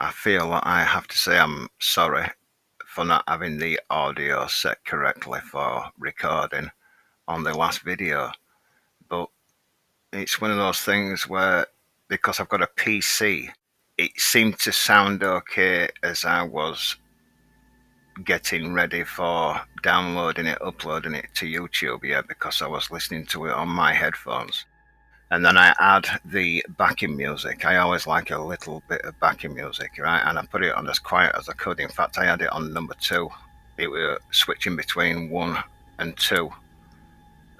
I feel that I have to say I'm sorry for not having the audio set correctly for recording on the last video, but it's one of those things where, because I've got a PC, it seemed to sound okay as I was getting ready for downloading it, uploading it to YouTube, because I was listening to it on my headphones. And then I add the backing music. I always like a little bit of backing music, right? And I put it on as quiet as I could. In fact, I had it on number 2. It was switching between 1 and 2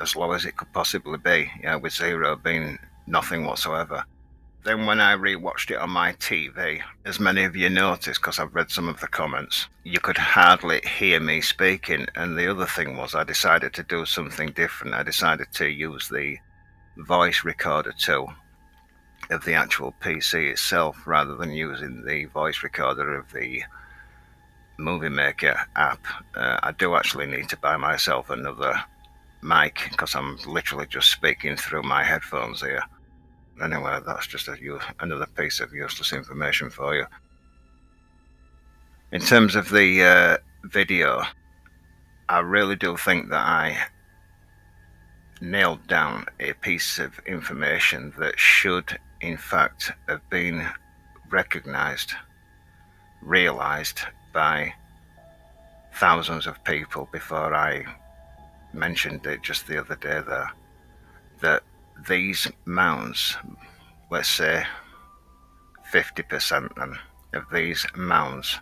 as low as it could possibly be, with 0 being nothing whatsoever. Then when I rewatched it on my TV, as many of you noticed, because I've read some of the comments, you could hardly hear me speaking. And the other thing was, I decided to do something different. I decided to use the voice recorder tool of the actual PC itself, rather than using the voice recorder of the Movie Maker app. I do actually need to buy myself another mic, because I'm literally just speaking through my headphones here. Anyway, that's just another piece of useless information for you. In terms of the video, I really do think that I nailed down a piece of information that should, in fact, have been recognized, realized by thousands of people before I mentioned it just the other day there, that these mounds, let's say 50% then, of these mounds,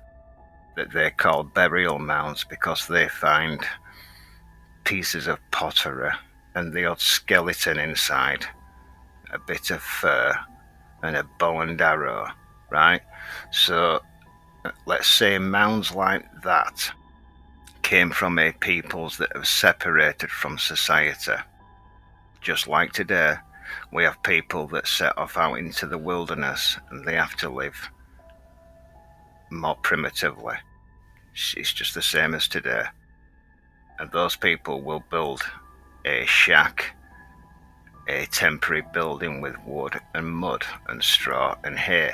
that they call burial mounds because they find pieces of pottery and the odd skeleton inside, a bit of fur and a bow and arrow, right? So let's say mounds like that came from a peoples that have separated from society. Just like today, we have people that set off out into the wilderness and they have to live more primitively. It's just the same as today. And those people will build a shack, a temporary building with wood and mud and straw and hay.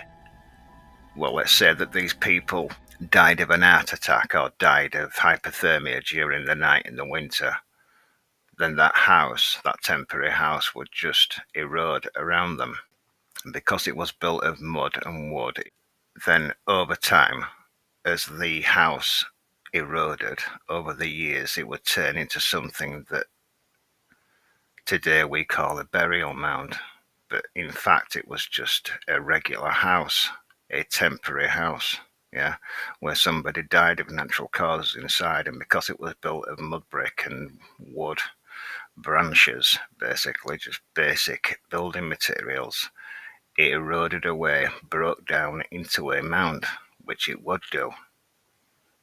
Well, let's say that these people died of an heart attack or died of hypothermia during the night in the winter. Then that house, that temporary house, would just erode around them. And because it was built of mud and wood, then over time, as the house eroded over the years, it would turn into something that today we call a burial mound. But in fact, it was just a regular house, a temporary house, where somebody died of natural causes inside. And because it was built of mud brick and wood, branches, basically just basic building materials, it eroded away, broke down into a mound, which it would do,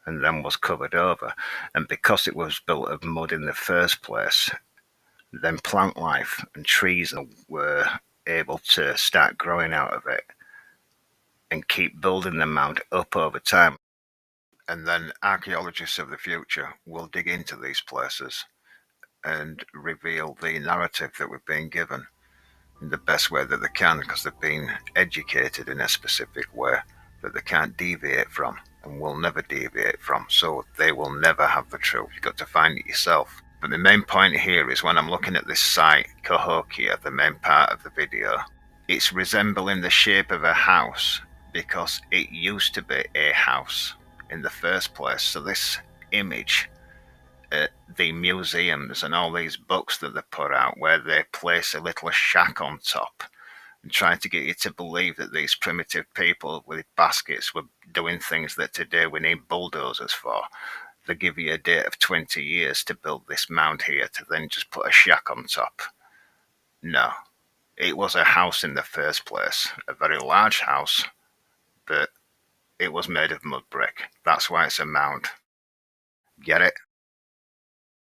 and then was covered over. And because it was built of mud in the first place, then plant life and trees were able to start growing out of it and keep building the mound up over time. And then archaeologists of the future will dig into these places and reveal the narrative that we've been given in the best way that they can, because they've been educated in a specific way that they can't deviate from and will never deviate from. So they will never have the truth. You've got to find it yourself. But the main point here is, when I'm looking at this site, Cahokia, the main part of the video, it's resembling the shape of a house because it used to be a house in the first place. So this image, the museums and all these books that they put out, where they place a little shack on top and trying to get you to believe that these primitive people with baskets were doing things that today we need bulldozers for. They give you a date of 20 years to build this mound here, to then just put a shack on top. No, it was a house in the first place, a very large house, but it was made of mud brick. That's why it's a mound. Get it?